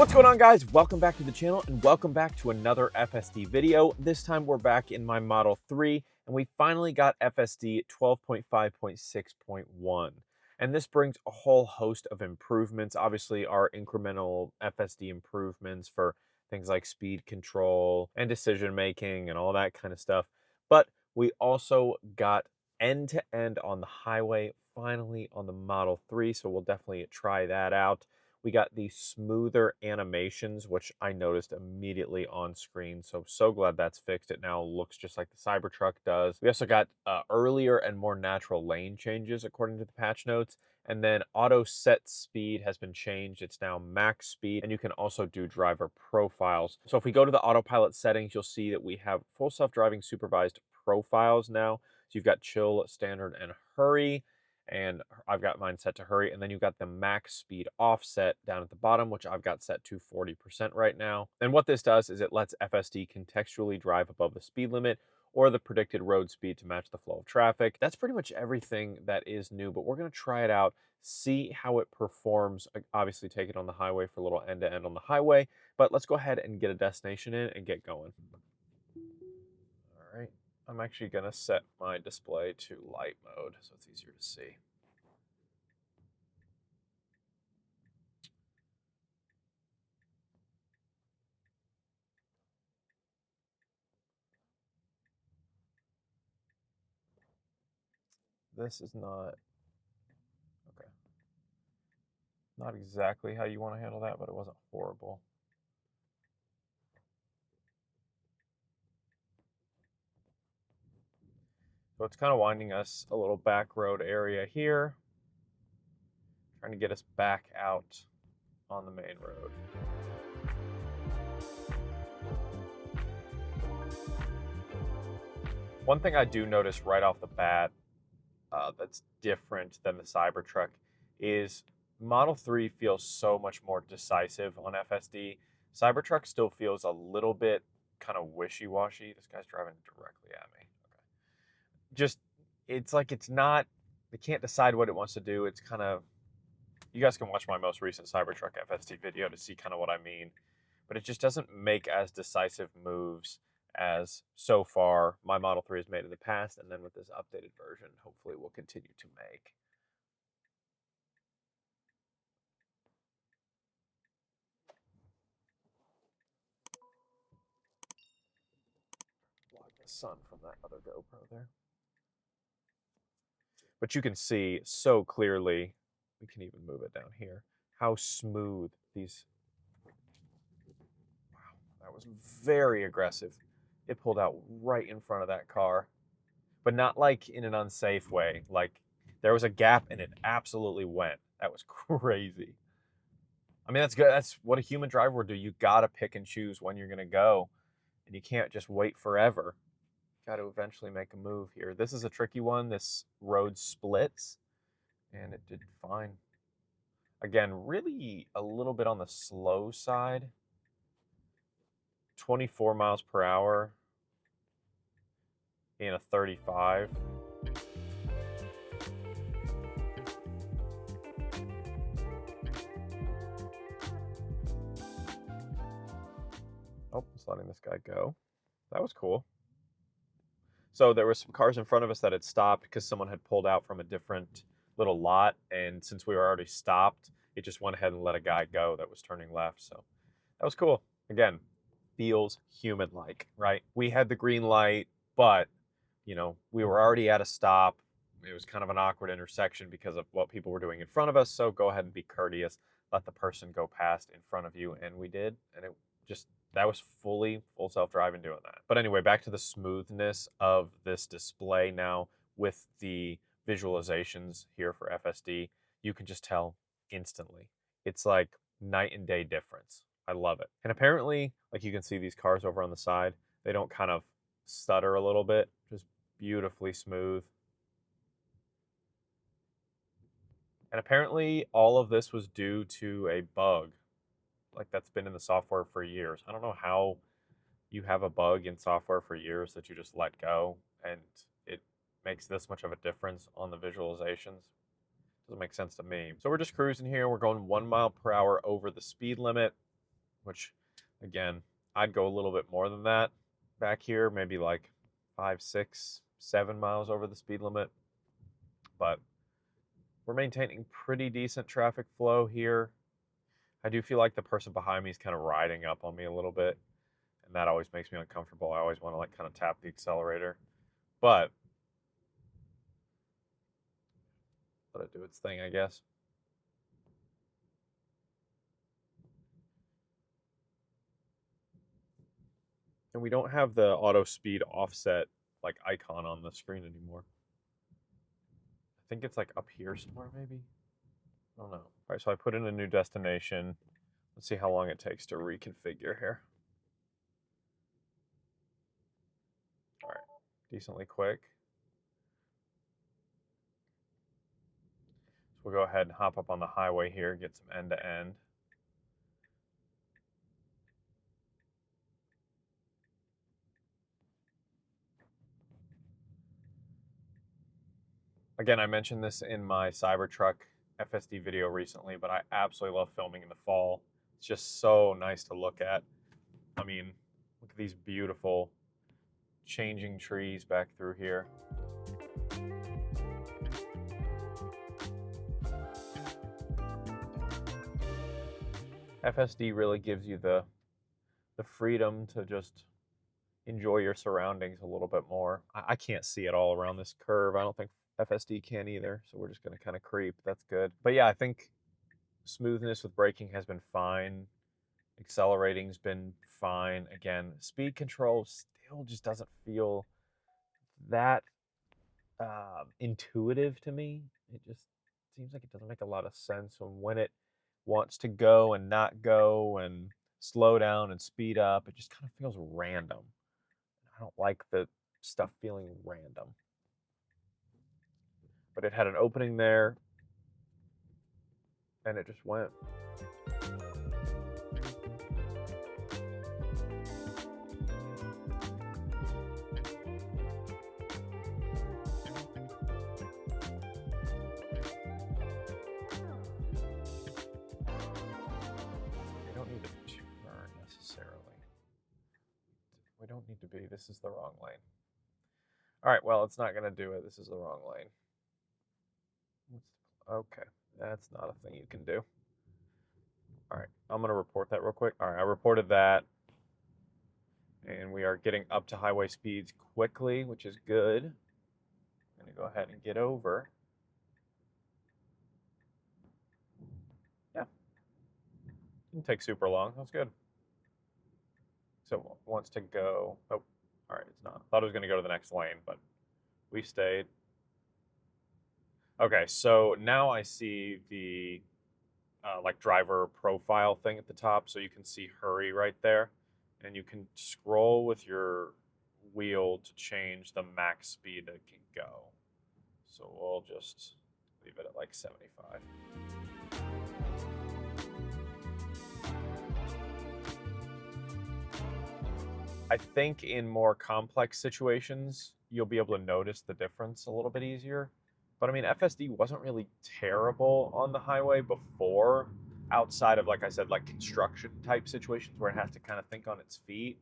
What's going on, guys? Welcome back to the channel and welcome back to another FSD video. This time we're back in my Model 3 and we finally got FSD 12.5.6.1. And this brings a whole host of improvements. Obviously, our incremental FSD improvements for things like speed control and decision making and all that kind of stuff. But we also got end-to-end on the highway finally on the Model 3, so we'll definitely try that out. We got the smoother animations, which I noticed immediately on screen. So glad that's fixed. It now looks just like the Cybertruck does. We also got earlier and more natural lane changes according to the patch notes. And then auto set speed has been changed. It's now max speed, and you can also do driver profiles. So if we go to the autopilot settings, you'll see that we have full self-driving supervised profiles now. So you've got chill, standard, and hurry. And I've got mine set to hurry. And then you've got the max speed offset down at the bottom, which I've got set to 40% right now. And what this does is it lets FSD contextually drive above the speed limit or the predicted road speed to match the flow of traffic. That's pretty much everything that is new, but we're gonna try it out, see how it performs. Obviously take it on the highway for a little end-to-end on the highway, but let's go ahead and get a destination in and get going. All right. I'm actually going to set my display to light mode so it's easier to see. This is not, okay, not exactly how you want to handle that, but it wasn't horrible. So it's kind of winding us a little back road area here, trying to get us back out on the main road. One thing I do notice right off the bat that's different than the Cybertruck is Model 3 feels so much more decisive on FSD. Cybertruck still feels a little bit kind of wishy-washy. This guy's driving directly at me. Okay. Just, it's like it can't decide what it wants to do. It's kind of, you guys can watch my most recent Cybertruck FSD video to see kind of what I mean. But it just doesn't make as decisive moves as so far my Model 3 has made in the past, and then with this updated version, hopefully we'll continue to make. Block the sun from that other GoPro there. But you can see so clearly, we can even move it down here, how smooth these, wow, that was very aggressive. It pulled out right in front of that car, but not like in an unsafe way. Like there was a gap and it absolutely went. That was crazy. I mean, that's good. That's what a human driver would do. You got to pick and choose when you're going to go, and you can't just wait forever. Got to eventually make a move here. This is a tricky one. This road splits, and it did fine. Again, really a little bit on the slow side. 24 miles per hour in a 35. Oh, just letting this guy go. That was cool. So there were some cars in front of us that had stopped because someone had pulled out from a different little lot. And since we were already stopped, it just went ahead and let a guy go that was turning left. So that was cool. Again, feels human-like, right? We had the green light, but, you know, we were already at a stop. It was kind of an awkward intersection because of what people were doing in front of us. So go ahead and be courteous. Let the person go past in front of you. And we did. And it just, that was full self-driving doing that. But anyway, back to the smoothness of this display now with the visualizations here for FSD. You can just tell instantly. It's like night and day difference. I love it. And apparently, like you can see these cars over on the side, they don't kind of stutter a little bit, just beautifully smooth. And apparently all of this was due to a bug, like that's been in the software for years. I don't know how you have a bug in software for years that you just let go and it makes this much of a difference on the visualizations. Doesn't make sense to me. So we're just cruising here. We're going 1 mile per hour over the speed limit. which again, I'd go a little bit more than that back here, maybe like 5, 6, 7 miles over the speed limit. But we're maintaining pretty decent traffic flow here. I do feel like the person behind me is kind of riding up on me a little bit, and that always makes me uncomfortable. I always want to like kind of tap the accelerator, but let it do its thing, I guess. And we don't have the auto speed offset like icon on the screen anymore. I think it's like up here somewhere, maybe. I don't know. All right, so I put in a new destination. Let's see how long it takes to reconfigure here. All right, decently quick. So we'll go ahead and hop up on the highway here, get some end-to-end. Again, I mentioned this in my Cybertruck FSD video recently, but I absolutely love filming in the fall. It's just so nice to look at. I mean, look at these beautiful changing trees back through here. FSD really gives you the freedom to just enjoy your surroundings a little bit more. I can't see it all around this curve. I don't think FSD can either, so we're just going to kind of creep. That's good. But yeah, I think smoothness with braking has been fine. Accelerating's been fine. Again, speed control still just doesn't feel that intuitive to me. It just seems like it doesn't make a lot of sense when it wants to go and not go and slow down and speed up. It just kind of feels random. I don't like the stuff feeling random. But it had an opening there, and it just went. We don't need to turn necessarily. We don't need to be. This is the wrong lane. All right, well, it's not going to do it. This is the wrong lane. Okay, that's not a thing you can do. All right, I'm going to report that real quick. All right, I reported that. And we are getting up to highway speeds quickly, which is good. I'm going to go ahead and get over. Yeah, didn't take super long. That's good. So it wants to go. Oh, all right, it's not. Thought it was going to go to the next lane, but we stayed. Okay, so now I see the like driver profile thing at the top, so you can see hurry right there, and you can scroll with your wheel to change the max speed it can go. So we'll just leave it at like 75. I think in more complex situations, you'll be able to notice the difference a little bit easier. But I mean, FSD wasn't really terrible on the highway before, outside of, like I said, like construction type situations where it has to kind of think on its feet.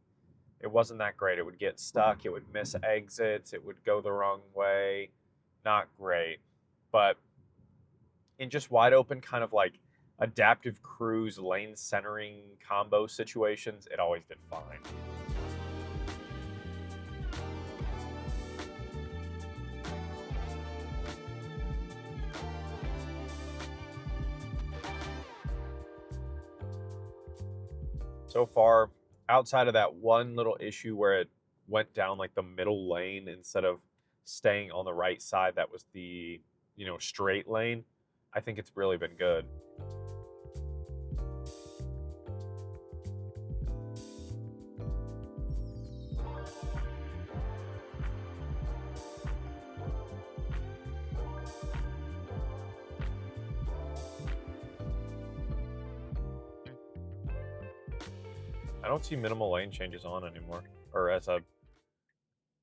It wasn't that great. It would get stuck. It would miss exits. It would go the wrong way. Not great. But in just wide open, kind of like adaptive cruise, lane centering combo situations, it always did fine. So far, outside of that one little issue where it went down like the middle lane instead of staying on the right side, that was the, straight lane, I think it's really been good. I don't see minimal lane changes on anymore, or as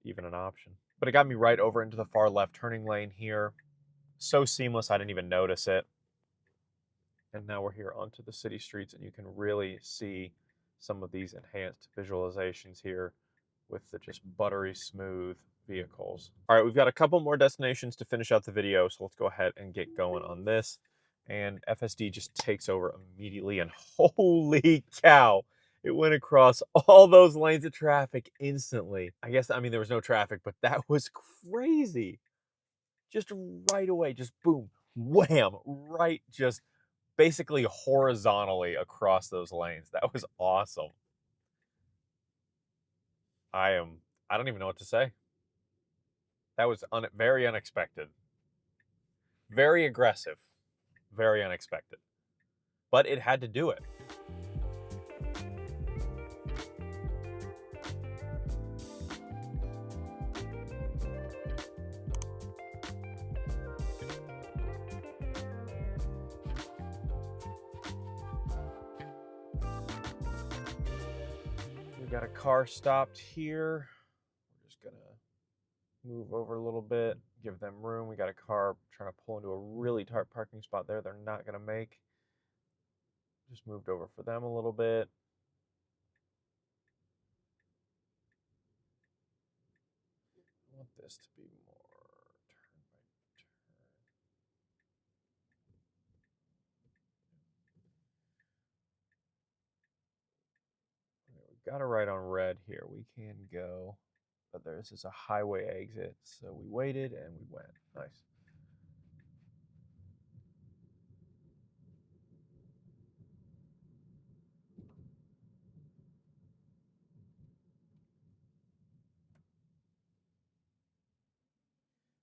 even an option. But it got me right over into the far left turning lane here. So seamless, I didn't even notice it. And now we're here onto the city streets, and you can really see some of these enhanced visualizations here with the just buttery smooth vehicles. All right, we've got a couple more destinations to finish out the video, so let's go ahead and get going on this. And FSD just takes over immediately, and holy cow, it went across all those lanes of traffic instantly. I guess, I mean, there was no traffic, but that was crazy. Just right away, just boom, wham, right, just basically horizontally across those lanes. That was awesome. I don't even know what to say. That was very unexpected. Very aggressive. Very unexpected. But it had to do it. We got a car stopped here. We're just gonna move over a little bit, give them room. We got a car trying to pull into a really tight parking spot there. They're not gonna make. Just moved over for them a little bit. I want this to be more turn by turn. Okay, we've got it right on red here. We can go, but this is a highway exit. So we waited and we went. Nice.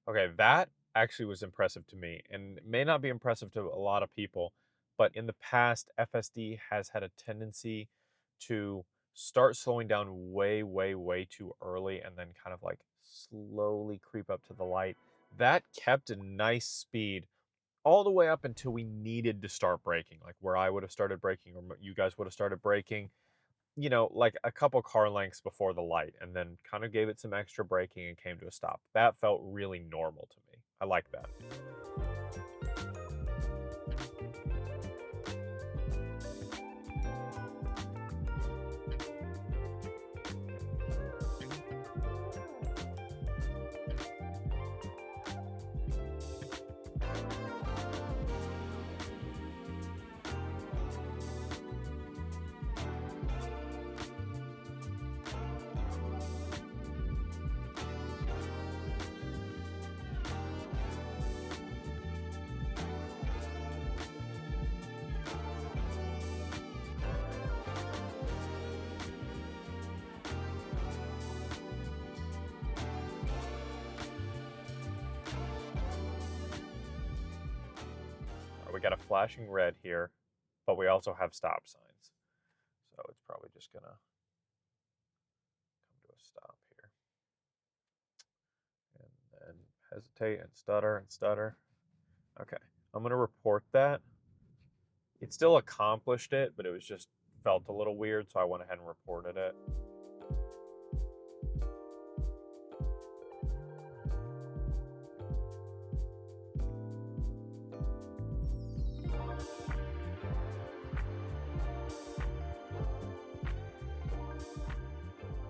Okay, that actually was impressive to me, and it may not be impressive to a lot of people, but in the past, FSD has had a tendency to start slowing down way, way, way too early and then kind of like slowly creep up to the light. That kept a nice speed all the way up until we needed to start braking, like where I would have started braking or you guys would have started braking, you know, like a couple car lengths before the light, and then kind of gave it some extra braking and came to a stop. That felt really normal to me. I like that. We got a flashing red here, but we also have stop signs. So it's probably just gonna come to a stop here. And then hesitate and stutter and stutter. Okay, I'm gonna report that. It still accomplished it, but it was just felt a little weird, so I went ahead and reported it.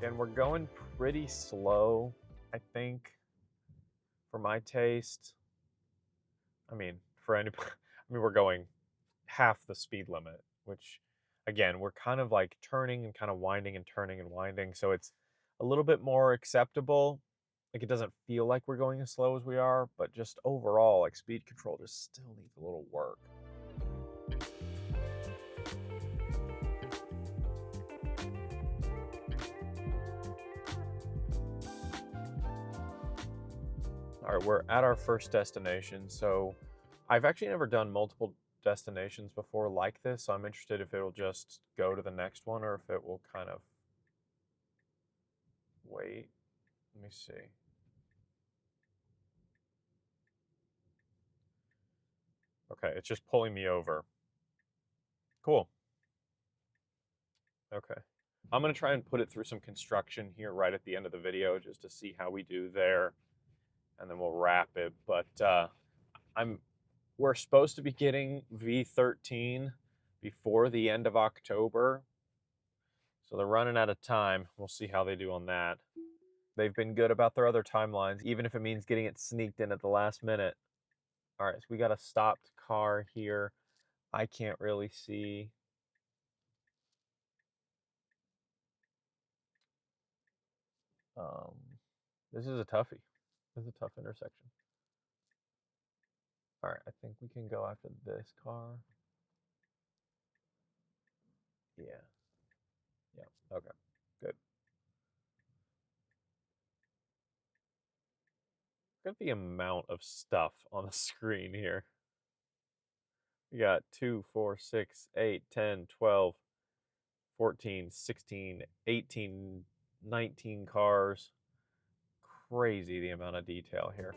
And we're going pretty slow, I think, for my taste. I mean, for any, I mean, we're going half the speed limit, which, again, we're kind of like turning and kind of winding and turning and winding, so it's a little bit more acceptable. Like, it doesn't feel like we're going as slow as we are, but just overall, like, speed control just still needs a little work. All right, we're at our first destination. So I've actually never done multiple destinations before like this. So I'm interested if it'll just go to the next one or if it will kind of wait. Let me see. Okay, it's just pulling me over. Cool. Okay. I'm going to try and put it through some construction here right at the end of the video just to see how we do there. And then we'll wrap it. But we're supposed to be getting V13 before the end of October. So they're running out of time. We'll see how they do on that. They've been good about their other timelines, even if it means getting it sneaked in at the last minute. All right, so we got a stopped car here. I can't really see. Um, this is a toughie. This is a tough intersection. All right, I think we can go after this car. Yeah. Yeah. Okay. Good. Look at the amount of stuff on the screen here. We got 2, 4, 6, 8, 10, 12, 14, 16, 18, 19 cars. Crazy the amount of detail here.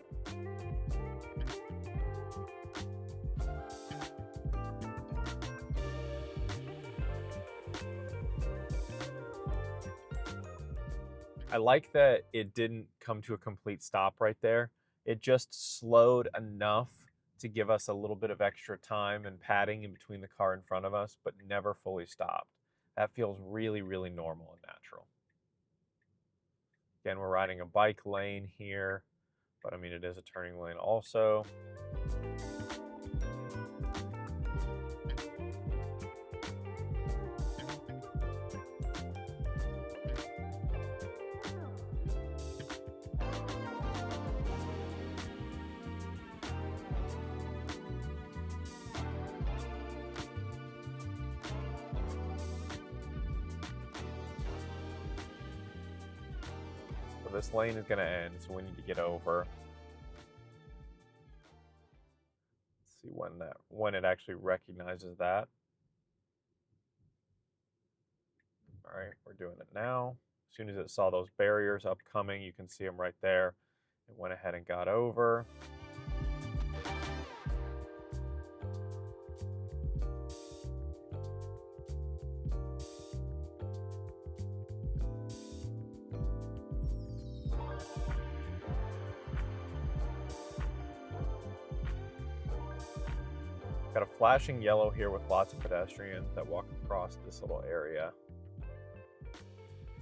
I like that it didn't come to a complete stop right there. It just slowed enough to give us a little bit of extra time and padding in between the car in front of us, but never fully stopped. That feels really, really normal and natural. Again, we're riding a bike lane here, but I mean, it is a turning lane also. So this lane is going to end, so we need to get over. Let's see when it actually recognizes that. All right, we're doing it now. As soon as it saw those barriers upcoming, you can see them right there. It went ahead and got over. Got a flashing yellow here with lots of pedestrians that walk across this little area.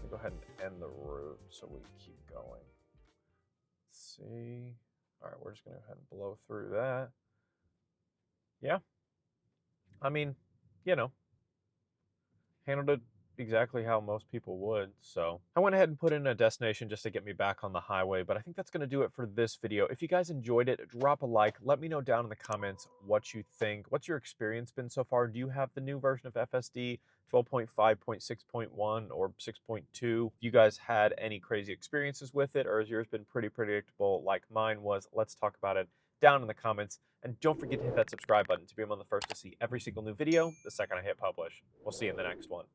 We'll go ahead and end the route so we keep going. Let's see. All right, we're just going to go ahead and blow through that. Yeah. I mean, you know, handled it exactly how most people would. So I went ahead and put in a destination just to get me back on the highway, but I think that's going to do it for this video. If you guys enjoyed it, drop a like. Let me know down in the comments what you think. What's your experience been so far? Do you have the new version of FSD 12.5.6.1 or 6.2? If you guys had any crazy experiences with it, or has yours been pretty predictable like mine was? Let's talk about it down in the comments. And don't forget to hit that subscribe button to be among the first to see every single new video the second I hit publish. We'll see you in the next one.